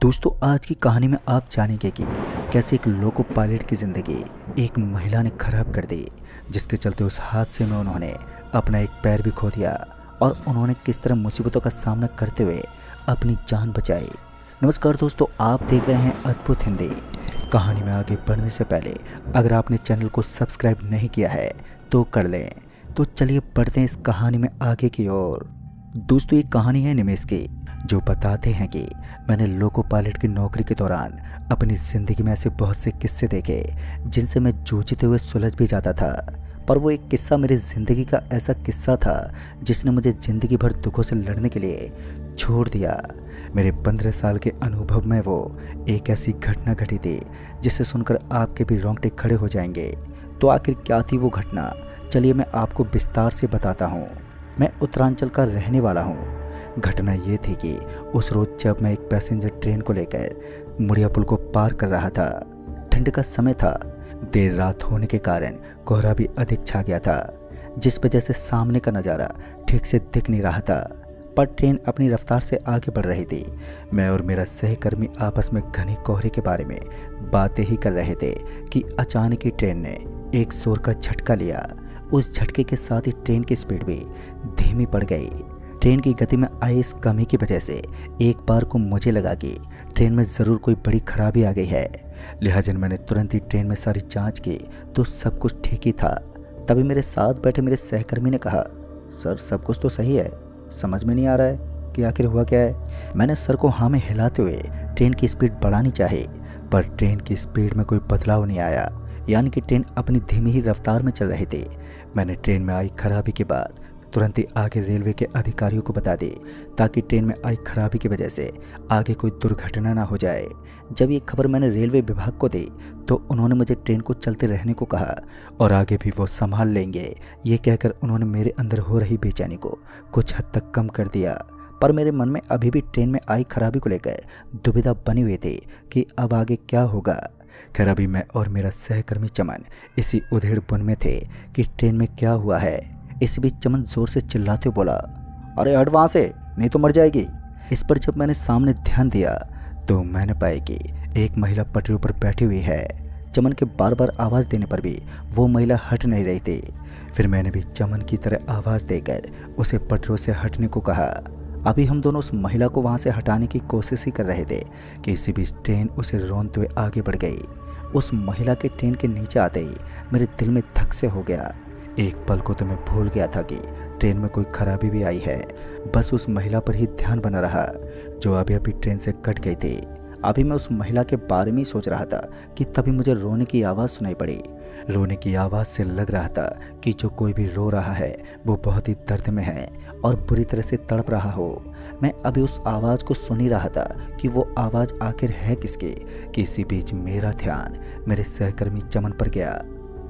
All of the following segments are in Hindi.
दोस्तों आज की कहानी में आप जानेंगे कि कैसे एक लोको पायलट की ज़िंदगी एक महिला ने खराब कर दी, जिसके चलते उस हादसे में उन्होंने अपना एक पैर भी खो दिया और उन्होंने किस तरह मुसीबतों का सामना करते हुए अपनी जान बचाई। नमस्कार दोस्तों, आप देख रहे हैं अद्भुत हिंदी। कहानी में आगे बढ़ने से पहले अगर आपने चैनल को सब्सक्राइब नहीं किया है तो कर लें। तो चलिए बढ़ते हैं इस कहानी में आगे की ओर। दोस्तों ये कहानी है निमेश की, जो बताते हैं कि मैंने लोको पायलट की नौकरी के दौरान अपनी ज़िंदगी में ऐसे बहुत से किस्से देखे जिनसे मैं जूझते हुए सुलझ भी जाता था। पर वो एक किस्सा मेरी ज़िंदगी का ऐसा किस्सा था जिसने मुझे ज़िंदगी भर दुखों से लड़ने के लिए छोड़ दिया। मेरे 15 साल के अनुभव में वो एक ऐसी घटना घटी थी जिसे सुनकर आपके भी रोंगटे खड़े हो जाएंगे। तो आखिर क्या थी वो घटना, चलिए मैं आपको विस्तार से बताता हूँ। मैं उत्तरांचल का रहने वाला हूँ। घटना ये थी कि उस रोज़ जब मैं एक पैसेंजर ट्रेन को लेकर मुड़िया पुल को पार कर रहा था, ठंड का समय था। देर रात होने के कारण कोहरा भी अधिक छा गया था, जिस वजह से सामने का नज़ारा ठीक से दिख नहीं रहा था। पर ट्रेन अपनी रफ्तार से आगे बढ़ रही थी। मैं और मेरा सहकर्मी आपस में घने कोहरे के बारे में बातें ही कर रहे थे कि अचानक ही ट्रेन ने एक जोर का झटका लिया। उस झटके के साथ ही ट्रेन की स्पीड भी धीमी पड़ गई। ट्रेन की गति में आई इस कमी की वजह से एक बार को मुझे लगा कि ट्रेन में ज़रूर कोई बड़ी खराबी आ गई है। लिहाजा मैंने तुरंत ही ट्रेन में सारी जांच की तो सब कुछ ठीक ही था। तभी मेरे साथ बैठे मेरे सहकर्मी ने कहा, सर सब कुछ तो सही है, समझ में नहीं आ रहा है कि आखिर हुआ क्या है। मैंने सर को हाँ में हिलाते हुए ट्रेन की स्पीड बढ़ानी चाही, पर ट्रेन की स्पीड में कोई बदलाव नहीं आया, यानी कि ट्रेन अपनी धीमी ही रफ्तार में चल रही थी। मैंने ट्रेन में आई खराबी के बाद तुरंत ही आगे रेलवे के अधिकारियों को बता दी, ताकि ट्रेन में आई खराबी की वजह से आगे कोई दुर्घटना ना हो जाए। जब ये खबर मैंने रेलवे विभाग को दी तो उन्होंने मुझे ट्रेन को चलते रहने को कहा और आगे भी वो संभाल लेंगे। ये कहकर उन्होंने मेरे अंदर हो रही बेचैनी को कुछ हद तक कम कर दिया। पर मेरे मन में अभी भी ट्रेन में आई खराबी को लेकर दुविधा बनी हुई थी कि अब आगे क्या होगा। खैर अभी मैं और मेरा सहकर्मी चमन इसी उधेड़ बुन में थे कि ट्रेन में क्या हुआ है। इस बीच चमन जोर से चिल्लाते बोला, अरे हट वहाँ से, नहीं तो मर जाएगी। इस पर जब मैंने सामने ध्यान दिया तो मैंने पाया कि एक महिला पटरी पर बैठी हुई है। चमन के बार बार आवाज़ देने पर भी वो महिला हट नहीं रही थी। फिर मैंने भी चमन की तरह आवाज़ देकर उसे पटरियों से हटने को कहा। अभी हम दोनों उस महिला को वहाँ से हटाने की कोशिश ही कर रहे थे कि इसी बीच ट्रेन उसे रोनते हुए आगे बढ़ गई। उस महिला के ट्रेन के नीचे आते ही मेरे दिल में धक से हो गया। एक पल को तो मैं भूल गया था कि ट्रेन में कोई खराबी भी आई है। बस उस महिला पर ही ध्यान बना रहा जो अभी अभी ट्रेन से कट गई थी। अभी मैं उस महिला के बारे में ही सोच रहा था कि तभी मुझे रोने की आवाज़ सुनाई पड़ी। रोने की आवाज़ से लग रहा था कि जो कोई भी रो रहा है वो बहुत ही दर्द में है और बुरी तरह से तड़प रहा हो। मैं अभी उस आवाज़ को सुन ही रहा था कि वो आवाज़ आखिर है किसकी कि इसी बीच मेरा ध्यान मेरे सहकर्मी चमन पर गया।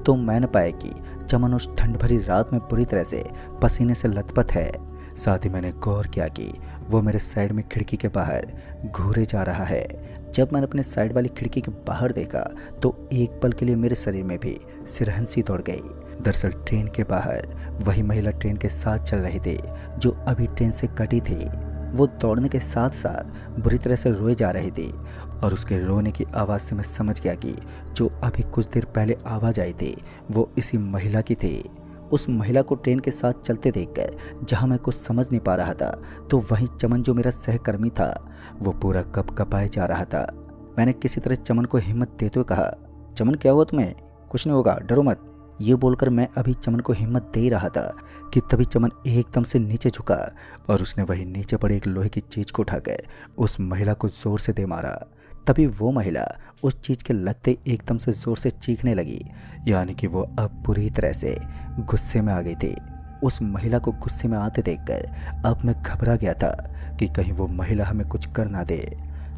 तो मैंने पाया कि चमन उस ठंड भरी रात में बुरी तरह से पसीने से लथपथ है। साथ ही मैंने गौर किया कि वो मेरे साइड में खिड़की के बाहर घूरे जा रहा है। जब मैंने अपने साइड वाली खिड़की के बाहर देखा तो एक पल के लिए मेरे शरीर में भी सिरहंसी दौड़ गई। दरअसल ट्रेन के बाहर वही महिला ट्रेन के साथ चल रही थी जो अभी ट्रेन से कटी थी। वो दौड़ने के साथ साथ बुरी तरह से रोए जा रही थी और उसके रोने की आवाज़ से मैं समझ गया कि जो अभी कुछ देर पहले आवाज़ आई थी वो इसी महिला की थी। उस महिला को ट्रेन के साथ चलते देखकर जहां मैं कुछ समझ नहीं पा रहा था तो वहीं चमन जो मेरा सहकर्मी था वो पूरा कँपाए जा रहा था। मैंने किसी तरह चमन को हिम्मत देते हुए कहा, चमन क्या हुआ तुम्हें? कुछ नहीं होगा, डरो मत। ये बोलकर मैं अभी चमन को हिम्मत दे ही रहा था कि तभी चमन एकदम से नीचे झुका और उसने वही नीचे पड़ी एक लोहे की चीज़ को उठाकर उस महिला को जोर से दे मारा। तभी वो महिला उस चीज़ के लगते एकदम से ज़ोर से चीखने लगी, यानी कि वो अब पूरी तरह से गुस्से में आ गई थी। उस महिला को गुस्से में आते देखकर अब मैं घबरा गया था कि कहीं वो महिला हमें कुछ कर ना दे।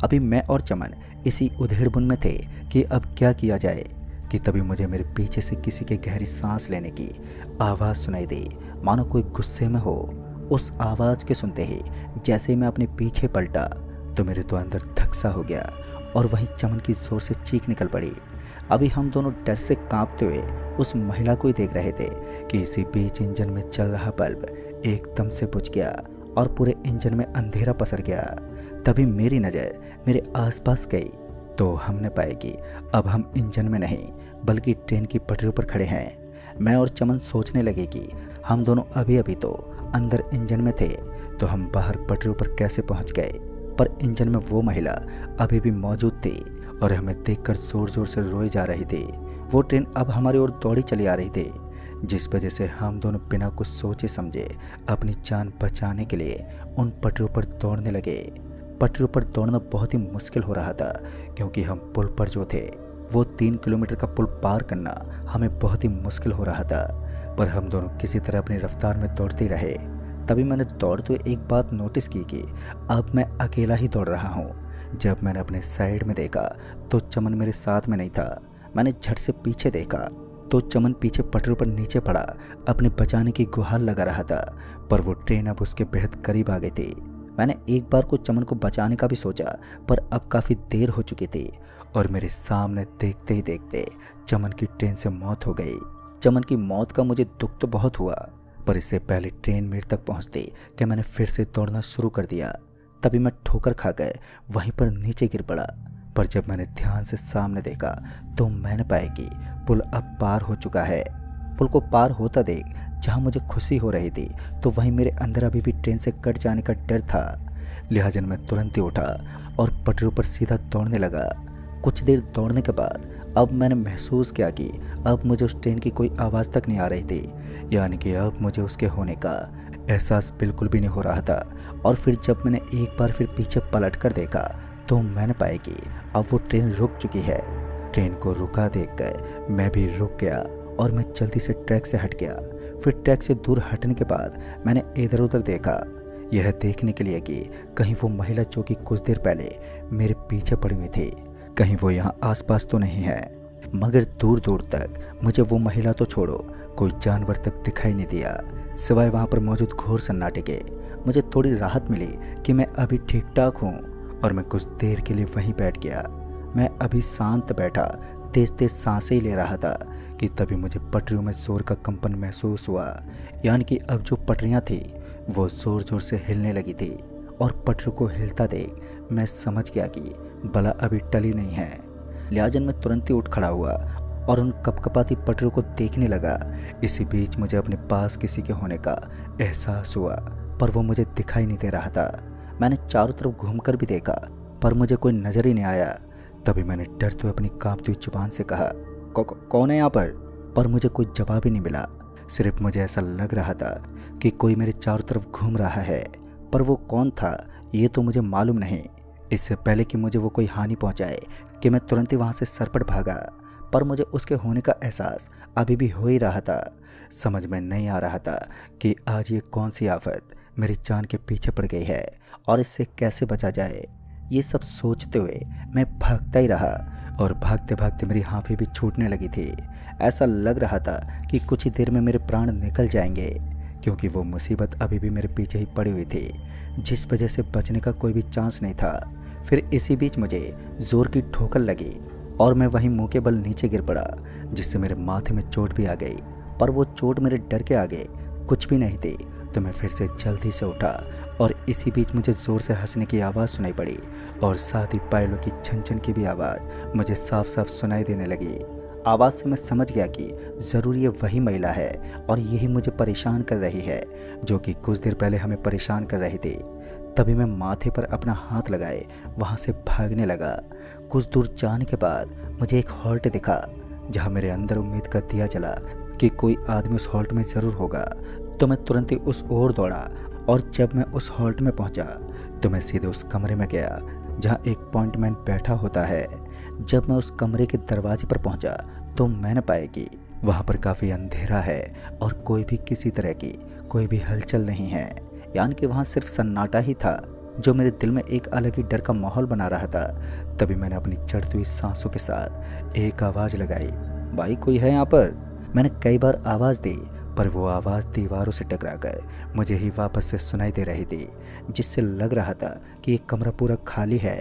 अभी मैं और चमन इसी उधेड़बुन में थे कि अब क्या किया जाए कि तभी मुझे मेरे पीछे से किसी के गहरी सांस लेने की आवाज़ सुनाई दी, मानो कोई गुस्से में हो। उस आवाज़ के सुनते ही जैसे ही मैं अपने पीछे पलटा तो मेरे तो अंदर धक्सा हो गया और वहीं चमन की जोर से चीख निकल पड़ी। अभी हम दोनों डर से कांपते हुए उस महिला को ही देख रहे थे कि इसी बीच इंजन में चल रहा बल्ब एकदम से बुझ गया और पूरे इंजन में अंधेरा पसर गया। तभी मेरी नज़र मेरे आसपास गई तो हमने पाया कि अब हम इंजन में नहीं बल्कि ट्रेन की पटरियों पर खड़े हैं। मैं और चमन सोचने लगे कि हम दोनों अभी अभी तो अंदर इंजन में थे, तो हम बाहर पटरियों पर कैसे पहुंच गए। पर इंजन में वो महिला अभी भी मौजूद थी और हमें देखकर जोर जोर से रोए जा रही थी। वो ट्रेन अब हमारी ओर दौड़ी चली आ रही थी, जिस वजह से हम दोनों बिना कुछ सोचे समझे अपनी जान बचाने के लिए उन पटरियों पर दौड़ने लगे। पटरियों पर दौड़ना बहुत ही मुश्किल हो रहा था, क्योंकि हम पुल पर जो थे वो 3 किलोमीटर का पुल पार करना हमें बहुत ही मुश्किल हो रहा था। पर हम दोनों किसी तरह अपनी रफ्तार में दौड़ते रहे। तभी मैंने दौड़ते हुए एक बात नोटिस की कि अब मैं अकेला ही दौड़ रहा हूँ। जब मैंने अपने साइड में देखा तो चमन मेरे साथ में नहीं था। मैंने झट से पीछे देखा तो चमन पीछे पटरियों पर नीचे पड़ा अपने बचाने की गुहार लगा रहा था, पर वो ट्रेन अब उसके बेहद करीब आ गई थी। मैंने एक बार को चमन को बचाने का भी सोचा, पर अब काफ़ी देर हो चुकी थी और मेरे सामने देखते ही देखते चमन की ट्रेन से मौत हो गई। चमन की मौत का मुझे दुख तो बहुत हुआ, पर इससे पहले ट्रेन मेरे तक पहुंचती कि मैंने फिर से दौड़ना शुरू कर दिया। तभी मैं ठोकर खाकर वहीं पर नीचे गिर पड़ा। पर जब मैंने ध्यान से सामने देखा तो मैंने पाया कि पुल अब पार हो चुका है। पुल को पार होता देख जहाँ मुझे खुशी हो रही थी, तो वहीं मेरे अंदर अभी भी ट्रेन से कट जाने का डर था। लिहाजा मैं तुरंत ही उठा और पटरियों पर सीधा दौड़ने लगा। कुछ देर दौड़ने के बाद अब मैंने महसूस किया कि अब मुझे उस ट्रेन की कोई आवाज़ तक नहीं आ रही थी, यानी कि अब मुझे उसके होने का एहसास बिल्कुल भी नहीं हो रहा था। और फिर जब मैंने एक बार फिर पीछे पलट कर देखा तो मैंने पाया कि अब वो ट्रेन रुक चुकी है। ट्रेन को रुका देखकर मैं भी रुक गया और मैं जल्दी से ट्रैक से हट गया। फिर ट्रैक से दूर हटने के बाद मैंने इधर उधर देखा, यह देखने के लिए कि कहीं वो महिला जो कि कुछ देर पहले मेरे पीछे पड़ी हुई थी, कहीं वो यहाँ आसपास तो नहीं है। मगर दूर दूर तक मुझे वो महिला तो छोड़ो कोई जानवर तक दिखाई नहीं दिया, सिवाय वहाँ पर मौजूद घोर सन्नाटे के। मुझे थोड़ी राहत मिली कि मैं अभी ठीक ठाक हूँ और मैं कुछ देर के लिए वहीं बैठ गया। मैं अभी शांत बैठा तेज तेज सांसें ही ले रहा था कि तभी मुझे पटरियों में जोर का कंपन महसूस हुआ, यानी कि अब जो पटरियाँ थी वो जोर जोर से हिलने लगी थी। और पटरियों को हिलता देख मैं समझ गया कि बला अभी टली नहीं है। लिहाजा मैं तुरंत ही उठ खड़ा हुआ और उन कपकपाती पटरियों को देखने लगा। इसी बीच मुझे अपने पास किसी के होने का एहसास हुआ, पर वो मुझे दिखाई नहीं दे रहा था। मैंने चारों तरफ घूमकर भी देखा, पर मुझे कोई नज़र ही नहीं आया। तभी मैंने डरते हुए अपनी कांपती हुई जुबान से कहा, कौन है यहाँ पर? पर मुझे कोई जवाब ही नहीं मिला। सिर्फ मुझे ऐसा लग रहा था कि कोई मेरे चारों तरफ घूम रहा है, पर वो कौन था ये तो मुझे मालूम नहीं। इससे पहले कि मुझे वो कोई हानि पहुंचाए कि मैं तुरंत ही वहाँ से सरपट भागा, पर मुझे उसके होने का एहसास अभी भी हो ही रहा था। समझ में नहीं आ रहा था कि आज ये कौन सी आफत मेरी जान के पीछे पड़ गई है और इससे कैसे बचा जाए। ये सब सोचते हुए मैं भागता ही रहा और भागते भागते मेरी हांफी भी छूटने लगी थी। ऐसा लग रहा था कि कुछ ही देर में मेरे प्राण निकल जाएंगे, क्योंकि वो मुसीबत अभी भी मेरे पीछे ही पड़ी हुई थी, जिस वजह से बचने का कोई भी चांस नहीं था। फिर इसी बीच मुझे जोर की ठोकर लगी और मैं वहीं मुंह के बल नीचे गिर पड़ा, जिससे मेरे माथे में चोट भी आ गई। पर वो चोट मेरे डर के आगे कुछ भी नहीं थी। तो मैं फिर से जल्दी से उठा और इसी बीच मुझे ज़ोर से हंसने की आवाज़ सुनाई पड़ी और साथ ही पायलों की छन छन की भी आवाज़ मुझे साफ साफ सुनाई देने लगी। आवाज़ से मैं समझ गया कि ज़रूर ये वही महिला है और यही मुझे परेशान कर रही है, जो कि कुछ देर पहले हमें परेशान कर रही थी। तभी मैं माथे पर अपना हाथ लगाए वहाँ से भागने लगा। कुछ दूर जाने के बाद मुझे एक हॉल्ट दिखा, जहाँ मेरे अंदर उम्मीद का दिया जला कि कोई आदमी उस हॉल्ट में ज़रूर होगा। तो मैं तुरंत ही उस ओर दौड़ा और जब मैं उस हॉल्ट में पहुंचा तो मैं सीधे उस कमरे में गया जहां एक पॉइंटमैन बैठा होता है। जब मैं उस कमरे के दरवाजे पर पहुंचा तो मैंने पाया कि वहां पर काफ़ी अंधेरा है और कोई भी किसी तरह की कोई भी हलचल नहीं है, यानी कि वहां सिर्फ सन्नाटा ही था, जो मेरे दिल में एक अलग ही डर का माहौल बना रहा था। तभी मैंने अपनी चढ़ती हुई सांसों के साथ एक आवाज़ लगाई, भाई कोई है यहाँ पर? मैंने कई बार आवाज़ दी, पर वो आवाज़ दीवारों से टकराकर मुझे ही वापस से सुनाई दे रही थी, जिससे लग रहा था कि ये कमरा पूरा खाली है।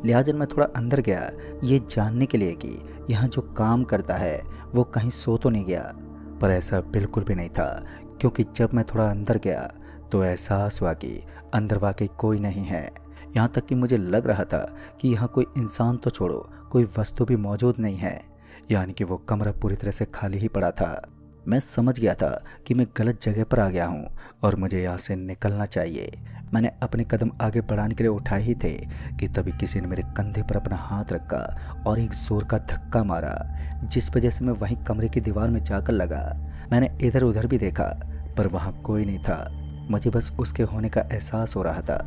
लिहाजा मैं थोड़ा अंदर गया, ये जानने के लिए कि यहाँ जो काम करता है वो कहीं सो तो नहीं गया। पर ऐसा बिल्कुल भी नहीं था, क्योंकि जब मैं थोड़ा अंदर गया तो एहसास हुआ कि अंदर वाकई कोई नहीं है। यहाँ तक कि मुझे लग रहा था कि यहाँ कोई इंसान तो छोड़ो, कोई वस्तु भी मौजूद नहीं है, यानी कि वो कमरा पूरी तरह से खाली ही पड़ा था। मैं समझ गया था कि मैं गलत जगह पर आ गया हूँ और मुझे यहाँ से निकलना चाहिए। मैंने अपने कदम आगे बढ़ाने के लिए उठाए ही थे कि तभी किसी ने मेरे कंधे पर अपना हाथ रखा और एक जोर का धक्का मारा, जिस वजह से मैं वहीं कमरे की दीवार में जाकर लगा। मैंने इधर उधर भी देखा पर वहाँ कोई नहीं था। मुझे बस उसके होने का एहसास हो रहा था।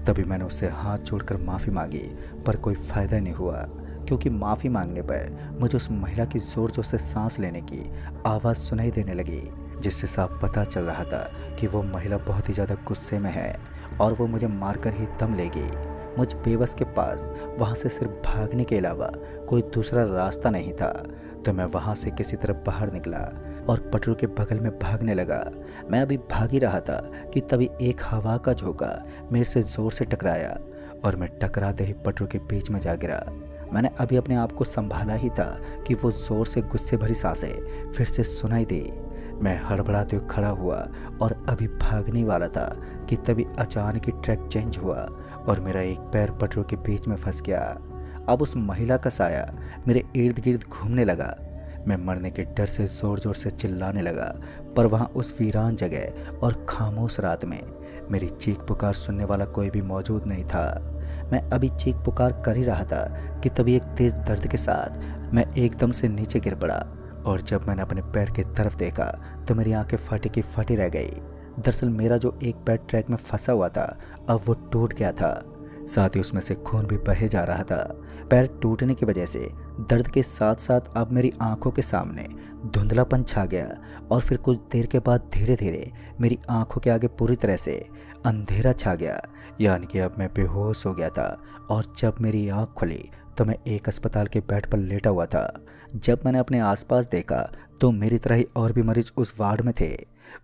तभी मैंने उससे हाथ जोड़कर माफ़ी मांगी पर कोई फ़ायदा नहीं हुआ, क्योंकि माफ़ी मांगने पर मुझे उस महिला की ज़ोर ज़ोर से सांस लेने की आवाज़ सुनाई देने लगी, जिससे साफ पता चल रहा था कि वो महिला बहुत ही ज़्यादा गुस्से में है और वो मुझे मारकर ही दम लेगी। मुझ बेबस के पास वहाँ से सिर्फ भागने के अलावा कोई दूसरा रास्ता नहीं था। तो मैं वहाँ से किसी तरह बाहर निकला और पटरू के बगल में भागने लगा। मैं अभी भाग ही रहा था कि तभी एक हवा का झोंका मेरे से ज़ोर से टकराया और मैं टकराते ही पटरू के बीच में जा गिरा। मैंने अभी अपने आप को संभाला ही था कि वो ज़ोर से गुस्से भरी सांसें फिर से सुनाई दी। मैं हड़बड़ाते हुए खड़ा हुआ और अभी भागने वाला था कि तभी अचानक ही ट्रैक चेंज हुआ और मेरा एक पैर पटरू के बीच में फंस गया। अब उस महिला का साया मेरे इर्द गिर्द घूमने लगा। मैं मरने के डर से ज़ोर ज़ोर से चिल्लाने लगा, पर वहाँ उस वीरान जगह और खामोश रात में मेरी चीख पुकार सुनने वाला कोई भी मौजूद नहीं था। मैं अभी चीख पुकार कर ही रहा था कि तभी एक तेज़ दर्द के साथ मैं एकदम से नीचे गिर पड़ा और जब मैंने अपने पैर की तरफ देखा तो मेरी आंखें फटी की फटी रह गई। दरअसल मेरा जो एक पैर ट्रैक में फंसा हुआ था अब वो टूट गया था, साथ ही उसमें से खून भी बहे जा रहा था। पैर टूटने की वजह से दर्द के साथ साथ अब मेरी आंखों के सामने धुंधलापन छा गया और फिर कुछ देर के बाद धीरे धीरे मेरी आंखों के आगे पूरी तरह से अंधेरा छा गया, यानी कि अब मैं बेहोश हो गया था। और जब मेरी आंख खुली तो मैं एक अस्पताल के बेड पर लेटा हुआ था। जब मैंने अपने आसपास देखा तो मेरी तरह ही और भी मरीज उस वार्ड में थे,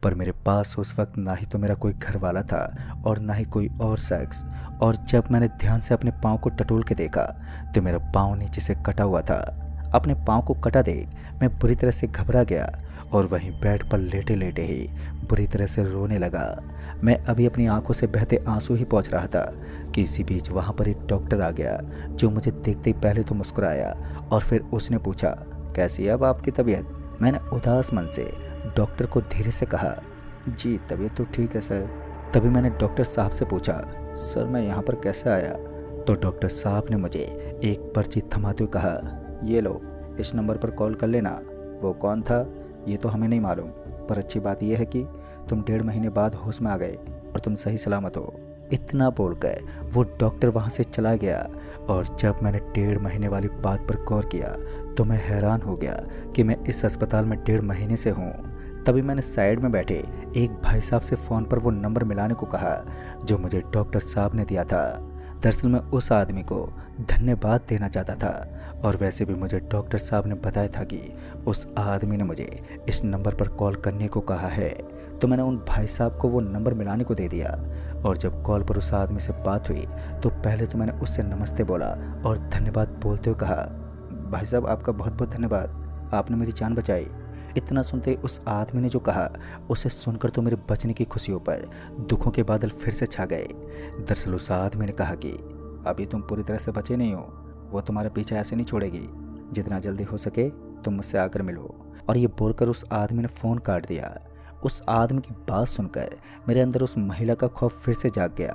पर मेरे पास उस वक्त ना ही तो मेरा कोई घर वाला था और ना ही कोई और शख्स। और जब मैंने ध्यान से अपने पाँव को टटोल के देखा तो मेरा पाँव नीचे से कटा हुआ था। अपने पाँव को कटा देख मैं बुरी तरह से घबरा गया और वहीं बेड पर लेटे लेटे ही बुरी तरह से रोने लगा। मैं अभी अपनी आंखों से बहते आंसू ही पहुंच रहा था कि इसी बीच वहां पर एक डॉक्टर आ गया, जो मुझे देखते ही पहले तो मुस्कुराया और फिर उसने पूछा, कैसी है अब आपकी तबीयत? मैंने उदास मन से डॉक्टर को धीरे से कहा, जी तबीयत तो ठीक है सर। तभी मैंने डॉक्टर साहब से पूछा, सर मैं यहाँ पर कैसे आया? तो डॉक्टर साहब ने मुझे एक पर्ची थमाते हुए कहा, ये लो, इस नंबर पर कॉल कर लेना। वो कौन था ये तो हमें नहीं मालूम, पर अच्छी बात यह है कि तुम 1.5 महीने बाद होश में आ गए और तुम सही सलामत हो। इतना बोलकर वो डॉक्टर वहाँ से चला गया। और जब मैंने 1.5 महीने वाली बात पर गौर किया तो मैं हैरान हो गया कि मैं इस अस्पताल में 1.5 महीने से हूँ। तभी मैंने साइड में बैठे एक भाई साहब से फ़ोन पर वो नंबर मिलाने को कहा जो मुझे डॉक्टर साहब ने दिया था। दरअसल मैं उस आदमी को धन्यवाद देना चाहता था और वैसे भी मुझे डॉक्टर साहब ने बताया था कि उस आदमी ने मुझे इस नंबर पर कॉल करने को कहा है। तो मैंने उन भाई साहब को वो नंबर मिलाने को दे दिया और जब कॉल पर उस आदमी से बात हुई तो पहले तो मैंने उससे नमस्ते बोला और धन्यवाद बोलते हुए कहा, भाई साहब आपका बहुत बहुत धन्यवाद, आपने मेरी जान बचाई। इतना सुनते ही उस आदमी ने जो कहा उसे सुनकर तो मेरे बचने की खुशियों पर दुखों के बादल फिर से छा गए। दरअसल उस आदमी ने कहा कि अभी तुम पूरी तरह से बचे नहीं हो, वो तुम्हारा पीछा ऐसे नहीं छोड़ेगी, जितना जल्दी हो सके तुम मुझसे आकर मिलो। और ये बोलकर उस आदमी ने फ़ोन काट दिया। उस आदमी की बात सुनकर मेरे अंदर उस महिला का खौफ फिर से जाग गया,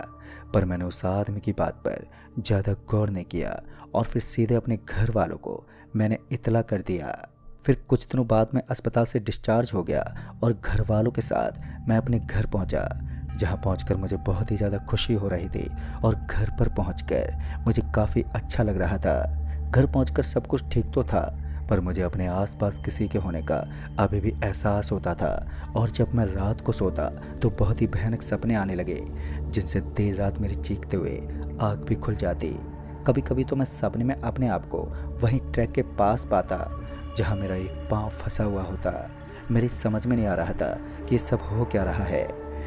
पर मैंने उस आदमी की बात पर ज़्यादा गौर नहीं किया और फिर सीधे अपने घर वालों को मैंने इतला कर दिया। फिर कुछ दिनों बाद मैं अस्पताल से डिस्चार्ज हो गया और घर वालों के साथ मैं अपने घर पहुंचा, जहां पहुंचकर मुझे बहुत ही ज़्यादा खुशी हो रही थी और घर पर पहुंचकर मुझे काफ़ी अच्छा लग रहा था। घर पहुंचकर सब कुछ ठीक तो था, पर मुझे अपने आसपास किसी के होने का अभी भी एहसास होता था। और जब मैं रात को सोता तो बहुत ही भयानक सपने आने लगे, जिनसे देर रात मेरी चीखते हुए आँख भी खुल जाती। कभी कभी तो मैं सपने में अपने आप को वहीं ट्रैक के पास पाता जहाँ मेरा एक पाँव फंसा हुआ होता। मेरी समझ में नहीं आ रहा था कि ये सब हो क्या रहा है।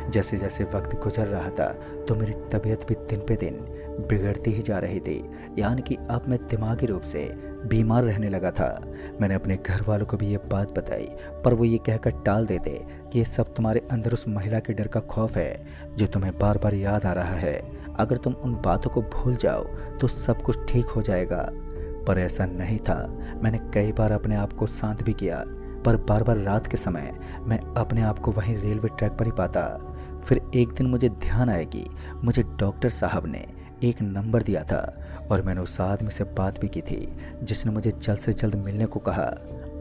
जैसे जैसे वक्त गुजर रहा था तो मेरी तबीयत भी दिन पे दिन बिगड़ती ही जा रही थी, यानी कि अब मैं दिमागी रूप से बीमार रहने लगा था। मैंने अपने घर वालों को भी ये बात बताई, पर वो ये कहकर टाल देते कि ये सब तुम्हारे अंदर उस महिला के डर का खौफ है जो तुम्हें बार बार याद आ रहा है। अगर तुम उन बातों को भूल जाओ तो सब कुछ ठीक हो जाएगा। पर ऐसा नहीं था। मैंने कई बार अपने आप को शांत भी किया, पर बार बार रात के समय मैं अपने आप को वहीं रेलवे ट्रैक पर ही पाता। फिर एक दिन मुझे ध्यान आया कि मुझे डॉक्टर साहब ने एक नंबर दिया था और मैंने उस आदमी से बात भी की थी जिसने मुझे जल्द से जल्द मिलने को कहा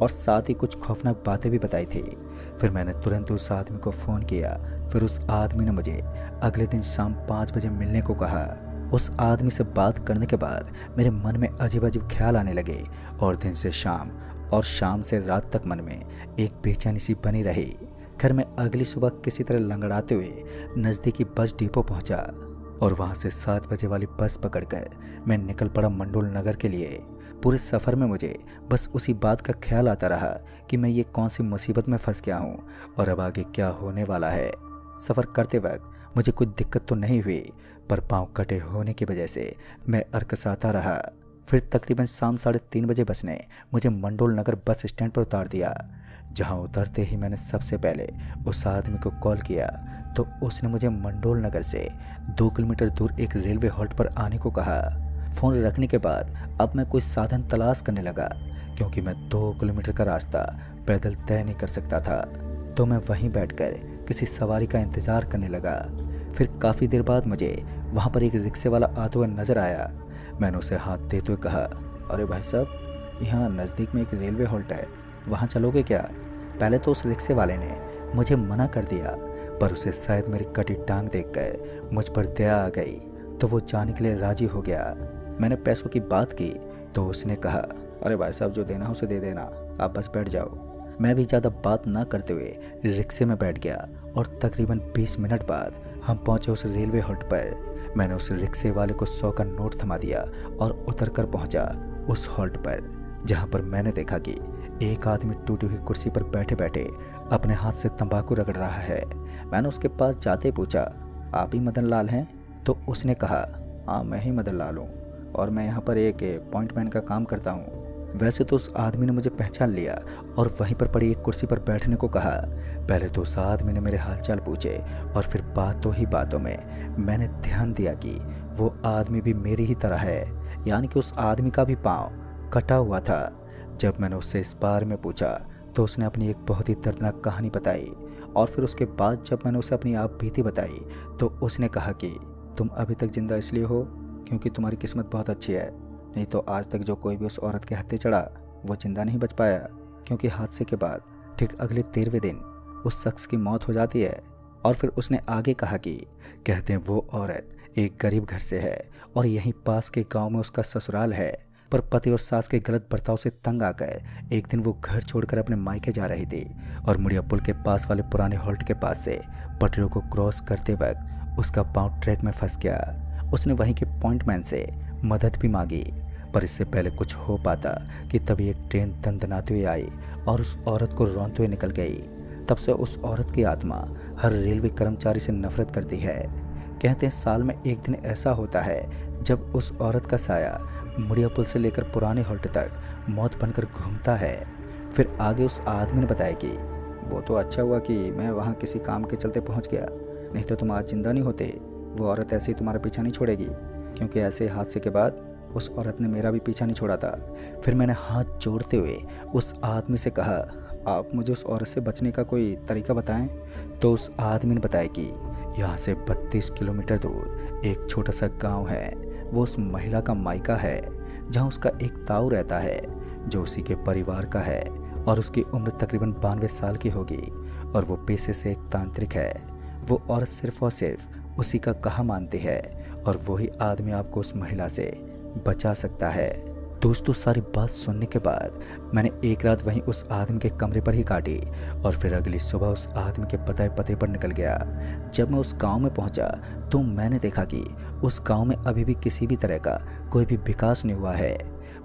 और साथ ही कुछ खौफनाक बातें भी बताई थी। फिर मैंने तुरंत उस आदमी को फ़ोन किया। फिर उस आदमी ने मुझे अगले दिन शाम 5 बजे मिलने को कहा। उस आदमी से बात करने के बाद मेरे मन में अजीब अजीब ख्याल आने लगे और दिन से शाम और शाम से रात तक मन में एक बेचैनी सी बनी रही। खैर मैं अगली सुबह किसी तरह लंगड़ाते हुए नज़दीकी बस डिपो पहुंचा और वहां से 7 बजे वाली बस पकड़कर मैं निकल पड़ा मंडोल नगर के लिए। पूरे सफ़र में मुझे बस उसी बात का ख्याल आता रहा कि मैं ये कौन सी मुसीबत में फंस गया हूँ और अब आगे क्या होने वाला है। सफ़र करते वक्त मुझे कोई दिक्कत तो नहीं हुई, पर पाँव कटे होने की वजह से मैं अरकसाता रहा। फिर तकरीबन शाम 3:30 बजे बस ने मुझे मंडोल नगर बस स्टैंड पर उतार दिया। जहां उतरते ही मैंने सबसे पहले उस आदमी को कॉल किया तो उसने मुझे मंडोल नगर से 2 किलोमीटर दूर एक रेलवे हॉल्ट पर आने को कहा। फ़ोन रखने के बाद अब मैं कोई साधन तलाश करने लगा, क्योंकि मैं 2 किलोमीटर का रास्ता पैदल तय नहीं कर सकता था। तो मैं वहीं बैठकर किसी सवारी का इंतज़ार करने लगा। फिर काफ़ी देर बाद मुझे वहाँ पर एक रिक्शे वाला आते हुए नज़र आया। मैंने उसे हाथ देते हुए कहा, अरे भाई साहब, यहाँ नज़दीक में एक रेलवे हॉल्ट है, वहाँ चलोगे क्या? पहले तो उस रिक्शे वाले ने मुझे मना कर दिया, पर उसे शायद मेरी कटी टांग देखकर मुझ पर दया आ गई तो वो जाने के लिए राजी हो गया। मैंने पैसों की बात की तो उसने कहा, अरे भाई साहब, जो देना उसे दे देना, आप बस बैठ जाओ। मैं भी ज़्यादा बात ना करते हुए रिक्शे में बैठ गया और तकरीबन 20 मिनट बाद हम पहुँचे उस रेलवे हॉल्ट पर। मैंने उस रिक्शे वाले को 100 का नोट थमा दिया और उतर कर पहुँचा उस हॉल्ट पर, जहाँ पर मैंने देखा कि एक आदमी टूटी हुई कुर्सी पर बैठे बैठे अपने हाथ से तंबाकू रगड़ रहा है। मैंने उसके पास जाते पूछा, आप ही मदन लाल हैं? तो उसने कहा, हाँ मैं ही मदन लाल हूँ और मैं यहाँ पर एक पॉइंटमैन का काम करता हूँ। वैसे तो उस आदमी ने मुझे पहचान लिया और वहीं पर पड़ी एक कुर्सी पर बैठने को कहा। पहले तो उस आदमी ने मेरे हालचाल पूछे और फिर बातों ही बातों में मैंने ध्यान दिया कि वो आदमी भी मेरी ही तरह है, यानी कि उस आदमी का भी पाँव कटा हुआ था। जब मैंने उससे इस बारे में पूछा तो उसने अपनी एक बहुत ही दर्दनाक कहानी बताई और फिर उसके बाद जब मैंने उसे अपनी आप बीती बताई तो उसने कहा कि तुम अभी तक जिंदा इसलिए हो क्योंकि तुम्हारी किस्मत बहुत अच्छी है, नहीं तो आज तक जो कोई भी उस औरत के हत्थे चढ़ा वो जिंदा नहीं बच पाया, क्योंकि हादसे के बाद ठीक अगले 13वें दिन उस शख्स की मौत हो जाती है। और फिर उसने आगे कहा कि कहते हैं वो औरत एक गरीब घर से है और यहीं पास के गांव में उसका ससुराल है, पर पति और सास के गलत बर्ताव से तंग आकर एक दिन वो घर छोड़कर अपने मायके जा रही थी और मुड़िया पुल के पास वाले पुराने हॉल्ट के पास से पटरियों को क्रॉस करते वक्त उसका पाँव ट्रैक में फंस गया। उसने वहीं के पॉइंटमैन से मदद भी मांगी, पर इससे पहले कुछ हो पाता कि तभी एक ट्रेन दंदनाते हुए आई और उस औरत को रौंदते हुए निकल गई। तब से उस औरत की आत्मा हर रेलवे कर्मचारी से नफरत करती है। कहते हैं साल में एक दिन ऐसा होता है जब उस औरत का साया मुड़िया पुल से लेकर पुराने हॉल्ट तक मौत बनकर घूमता है। फिर आगे उस आदमी ने बताया कि वो तो अच्छा हुआ कि मैं वहाँ किसी काम के चलते पहुँच गया, नहीं तो तुम आज जिंदा नहीं होते। वो औरत ऐसे ही तुम्हारा पीछा नहीं छोड़ेगी, क्योंकि ऐसे हादसे के बाद उस औरत ने मेरा भी पीछा नहीं छोड़ा था। फिर मैंने हाथ जोड़ते हुए उस आदमी से कहा, आप मुझे उस औरत से बचने का कोई तरीका बताएं। तो उस आदमी ने बताया कि यहाँ से 32 किलोमीटर दूर एक छोटा सा गांव है, वो उस महिला का मायका है, जहाँ उसका एक ताऊ रहता है जो उसी के परिवार का है और उसकी उम्र तकरीबन 92 साल की होगी और वो पेशे से एक तांत्रिक है। वो औरत सिर्फ और सिर्फ उसी का कहा मानती है और वही आदमी आपको उस महिला से बचा सकता है। दोस्तों, सारी बात सुनने के बाद मैंने एक रात वहीं उस आदमी के कमरे पर ही काटी और फिर अगली सुबह उस आदमी के बताए पते पर निकल गया। जब मैं उस गांव में पहुंचा तो मैंने देखा कि उस गांव में अभी भी किसी भी तरह का कोई भी विकास नहीं हुआ है।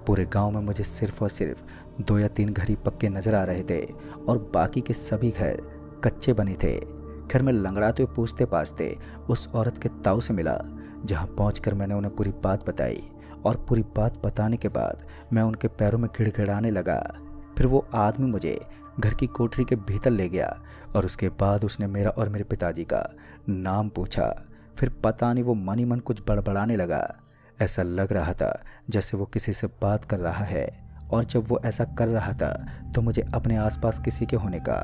पूरे गांव में मुझे सिर्फ और सिर्फ 2 या 3 घर ही पक्के नजर आ रहे थे और बाकी के सभी घर कच्चे बने थे। खैर मैं लंगड़ाते हुए पूछते पाछते उस औरत के ताऊ से मिला, जहाँ पहुँचकर मैंने उन्हें पूरी बात बताई और पूरी बात बताने के बाद मैं उनके पैरों में गिड़गिड़ाने लगा। फिर वो आदमी मुझे घर की कोठरी के भीतर ले गया और उसके बाद उसने मेरा और मेरे पिताजी का नाम पूछा। फिर पता नहीं वो मन ही मन कुछ बड़बड़ाने लगा। ऐसा लग रहा था जैसे वो किसी से बात कर रहा है, और जब वो ऐसा कर रहा था तो मुझे अपने आसपास किसी के होने का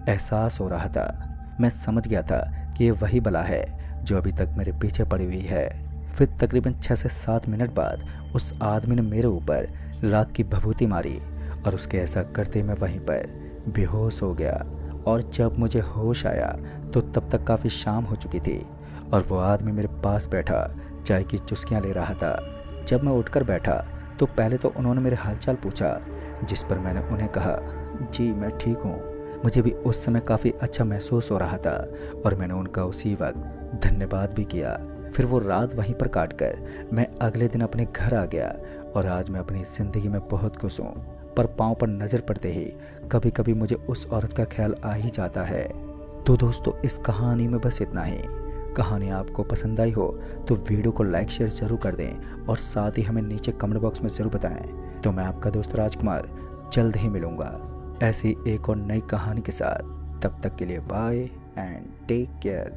एहसास हो रहा था। मैं समझ गया था कि ये वही बला है जो अभी तक मेरे पीछे पड़ी हुई है। फिर तकरीबन 6 से 7 मिनट बाद उस आदमी ने मेरे ऊपर राख की भभूति मारी और उसके ऐसा करते मैं वहीं पर बेहोश हो गया। और जब मुझे होश आया तो तब तक काफ़ी शाम हो चुकी थी और वो आदमी मेरे पास बैठा चाय की चुस्कियाँ ले रहा था। जब मैं उठकर बैठा तो पहले तो उन्होंने मेरे हालचाल पूछा, जिस पर मैंने उन्हें कहा, जी मैं ठीक हूँ। मुझे भी उस समय काफ़ी अच्छा महसूस हो रहा था और मैंने उनका उसी वक्त धन्यवाद भी किया। फिर वो रात वहीं पर काट कर मैं अगले दिन अपने घर आ गया और आज मैं अपनी ज़िंदगी में बहुत खुश हूँ। पर पाँव पर नज़र पड़ते ही कभी कभी मुझे उस औरत का ख्याल आ ही जाता है। तो दोस्तों, इस कहानी में बस इतना ही। कहानी आपको पसंद आई हो तो वीडियो को लाइक शेयर ज़रूर कर दें और साथ ही हमें नीचे कमेंट बॉक्स में ज़रूर बताएं। तो मैं आपका दोस्त राजकुमार जल्द ही मिलूँगा ऐसी एक और नई कहानी के साथ। तब तक के लिए बाय एंड टेक केयर।